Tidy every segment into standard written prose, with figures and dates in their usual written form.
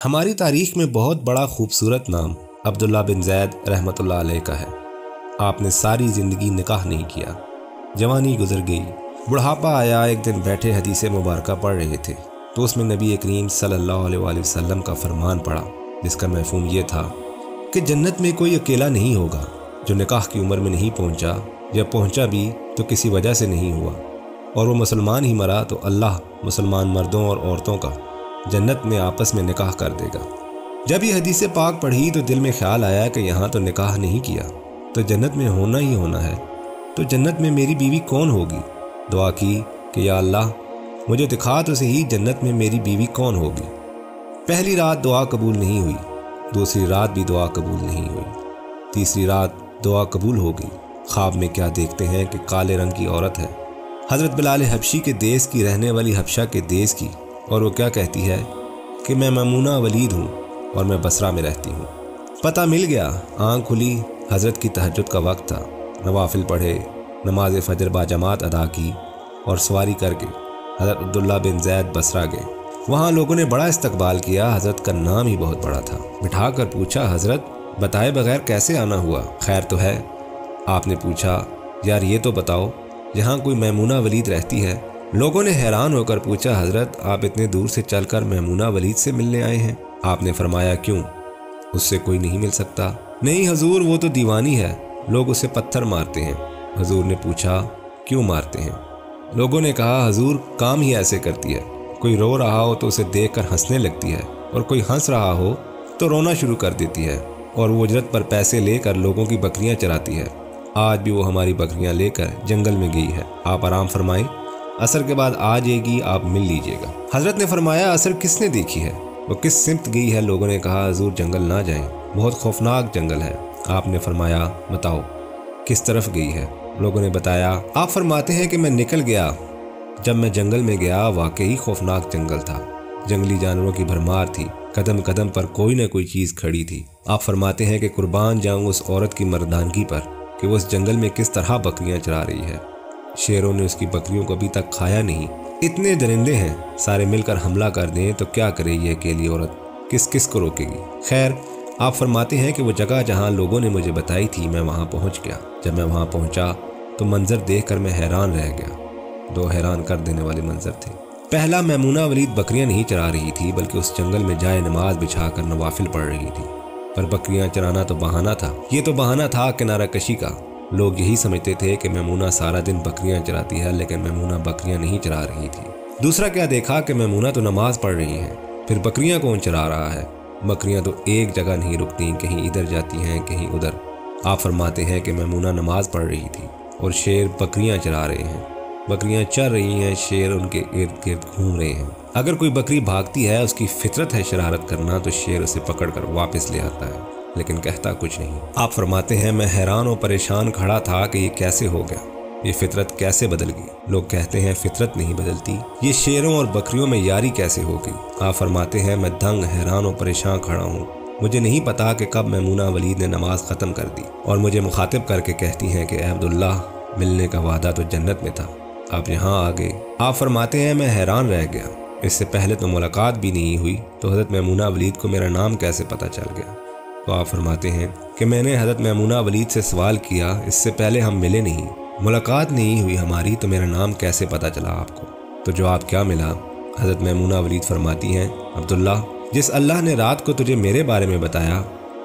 ہماری تاریخ میں بہت بڑا خوبصورت نام عبداللہ بن زید رحمۃ اللہ علیہ کا ہے۔ آپ نے ساری زندگی نکاح نہیں کیا، جوانی گزر گئی، بڑھاپا آیا۔ ایک دن بیٹھے حدیث مبارکہ پڑھ رہے تھے تو اس میں نبی کریم صلی اللہ علیہ وآلہ وسلم کا فرمان پڑھا، جس کا مفہوم یہ تھا کہ جنت میں کوئی اکیلا نہیں ہوگا جو نکاح کی عمر میں نہیں پہنچا، یا پہنچا بھی تو کسی وجہ سے نہیں ہوا، اور وہ مسلمان ہی مرا تو اللہ مسلمان مردوں اور عورتوں کا جنت میں آپس میں نکاح کر دے گا۔ جب یہ حدیث پاک پڑھی تو دل میں خیال آیا کہ یہاں تو نکاح نہیں کیا تو جنت میں ہونا ہی ہونا ہے، تو جنت میں میری بیوی کون ہوگی؟ دعا کی کہ یا اللہ مجھے دکھا تو صحیح جنت میں میری بیوی کون ہوگی۔ پہلی رات دعا قبول نہیں ہوئی، دوسری رات بھی دعا قبول نہیں ہوئی، تیسری رات دعا قبول ہو گئی۔ خواب میں کیا دیکھتے ہیں کہ کالے رنگ کی عورت ہے، حضرت بلال حبشی کے دیس کی رہنے والی، حبشہ کے دیس کی، اور وہ کیا کہتی ہے کہ میں میمونہ ولید ہوں اور میں بصرہ میں رہتی ہوں۔ پتہ مل گیا، آنکھ کھلی، حضرت کی تہجد کا وقت تھا، نوافل پڑھے، نماز فجر باجماعت ادا کی اور سواری کر کے حضرت عبداللہ بن زید بصرہ گئے۔ وہاں لوگوں نے بڑا استقبال کیا، حضرت کا نام ہی بہت بڑا تھا۔ بٹھا کر پوچھا، حضرت بتائے بغیر کیسے آنا ہوا؟ خیر تو ہے؟ آپ نے پوچھا، یار یہ تو بتاؤ یہاں کوئی میمونہ ولید رہتی ہے؟ لوگوں نے حیران ہو کر پوچھا، حضرت آپ اتنے دور سے چل کر میمونہ ولید سے ملنے آئے ہیں؟ آپ نے فرمایا، کیوں، اس سے کوئی نہیں مل سکتا؟ نہیں حضور، وہ تو دیوانی ہے، لوگ اسے پتھر مارتے ہیں۔ حضور نے پوچھا، کیوں مارتے ہیں؟ لوگوں نے کہا، حضور کام ہی ایسے کرتی ہے، کوئی رو رہا ہو تو اسے دیکھ کر ہنسنے لگتی ہے، اور کوئی ہنس رہا ہو تو رونا شروع کر دیتی ہے، اور وہ اجرت پر پیسے لے کر لوگوں کی بکریاں چراتی ہے۔ آج بھی وہ ہماری بکریاں لے کر جنگل میں گئی ہے، آپ آرام فرمائیں، عصر کے بعد آ جائے گی، آپ مل لیجئے گا۔ حضرت نے فرمایا، عصر کس نے دیکھی ہے؟ وہ کس سمت گئی ہے؟ لوگوں نے کہا، حضور جنگل نہ جائیں، بہت خوفناک جنگل ہے۔ آپ نے فرمایا، بتاؤ کس طرف گئی ہے؟ لوگوں نے بتایا۔ آپ فرماتے ہیں کہ میں نکل گیا، جب میں جنگل میں گیا واقعی خوفناک جنگل تھا، جنگلی جانوروں کی بھرمار تھی، قدم قدم پر کوئی نہ کوئی چیز کھڑی تھی۔ آپ فرماتے ہیں کہ قربان جاؤں اس عورت کی مردانگی پر کہ وہ اس جنگل میں کس طرح بکریاں چرا رہی ہے۔ شیروں نے اس کی بکریوں کو ابھی تک کھایا نہیں، اتنے درندے ہیں، سارے مل کر حملہ کر دیں تو کیا کرے یہ اکیلی عورت، کس کس کو روکے گی؟ خیر، آپ فرماتے ہیں کہ وہ جگہ جہاں لوگوں نے مجھے بتائی تھی میں وہاں پہنچ گیا۔ جب میں وہاں پہنچا تو منظر دیکھ کر میں حیران رہ گیا۔ دو حیران کر دینے والے منظر تھے۔ پہلا، میمونہ ولید بکریاں نہیں چرا رہی تھی بلکہ اس جنگل میں جائے نماز بچھا کر نوافل پڑھ رہی تھی، پر بکریاں چرانا تو بہانہ تھا۔ یہ تو بہانہ تھا کنارہ کشی کا۔ لوگ یہی سمجھتے تھے کہ میمونہ سارا دن بکریاں چراتی ہے، لیکن میمونہ بکریاں نہیں چرا رہی تھی۔ دوسرا کیا دیکھا کہ میمونہ تو نماز پڑھ رہی ہیں، پھر بکریاں کون چرا رہا ہے؟ بکریاں تو ایک جگہ نہیں رکتی، کہیں ادھر جاتی ہیں کہیں ادھر۔ آپ فرماتے ہیں کہ میمونہ نماز پڑھ رہی تھی اور شیر بکریاں چرا رہے ہیں، بکریاں چر رہی ہیں، شیر ان کے ارد گرد گھوم رہے ہیں۔ اگر کوئی بکری بھاگتی ہے، اس کی فطرت ہے شرارت کرنا، تو شیر اسے پکڑ کر واپس لے آتا ہے، لیکن کہتا کچھ نہیں۔ آپ فرماتے ہیں میں حیران و پریشان کھڑا تھا کہ یہ کیسے ہو گیا، یہ فطرت کیسے بدل گئی؟ لوگ کہتے ہیں فطرت نہیں بدلتی، یہ شیروں اور بکریوں میں یاری کیسے ہو گئی؟ آپ فرماتے ہیں میں دنگ، حیران و پریشان کھڑا ہوں، مجھے نہیں پتا کہ کب میمونہ ولید نے نماز ختم کر دی اور مجھے مخاطب کر کے کہتی ہیں کہ اے عبداللہ، ملنے کا وعدہ تو جنت میں تھا، آپ یہاں آ گئے۔ آپ فرماتے ہیں میں حیران رہ گیا، اس سے پہلے تو ملاقات بھی نہیں ہوئی، تو حضرت میمونہ ولید کو میرا نام کیسے پتہ چل گیا؟ تو آپ فرماتے ہیں کہ میں نے حضرت میمونہ ولید سے سوال کیا، اس سے پہلے ہم ملے نہیں، ملاقات نہیں ہوئی ہماری، تو میرا نام کیسے پتہ چلا آپ کو؟ تو جواب کیا ملا؟ حضرت میمونہ ولید فرماتی ہیں، عبداللہ، جس اللہ نے رات کو تجھے میرے بارے میں بتایا،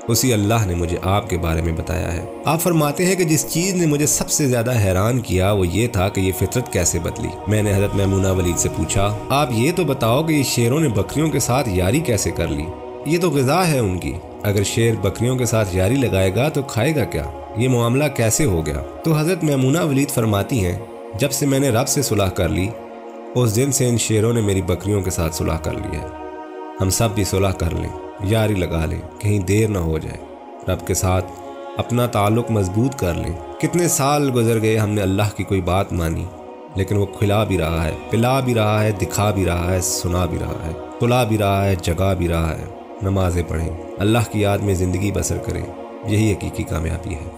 اسی اللہ نے مجھے آپ کے بارے میں بتایا ہے۔ آپ فرماتے ہیں کہ جس چیز نے مجھے سب سے زیادہ حیران کیا وہ یہ تھا کہ یہ فطرت کیسے بدلی۔ میں نے حضرت میمونہ ولید سے پوچھا، آپ یہ تو بتاؤ کہ یہ شیروں نے بکریوں کے ساتھ یاری کیسے کر لی؟ یہ تو غذا ہے ان کی، اگر شیر بکریوں کے ساتھ یاری لگائے گا تو کھائے گا کیا؟ یہ معاملہ کیسے ہو گیا؟ تو حضرت میمونہ ولید فرماتی ہیں، جب سے میں نے رب سے صلح کر لی، اس دن سے ان شیروں نے میری بکریوں کے ساتھ صلح کر لی ہے۔ ہم سب بھی صلح کر لیں، یاری لگا لیں، کہیں دیر نہ ہو جائے، رب کے ساتھ اپنا تعلق مضبوط کر لیں۔ کتنے سال گزر گئے، ہم نے اللہ کی کوئی بات مانی، لیکن وہ کھلا بھی رہا ہے، پلا بھی رہا ہے، دکھا بھی رہا ہے، سنا بھی رہا ہے، کھلا بھی رہا ہے، جگا بھی رہا ہے۔ نمازیں پڑھیں، اللہ کی یاد میں زندگی بسر کریں، یہی حقیقی کامیابی ہے۔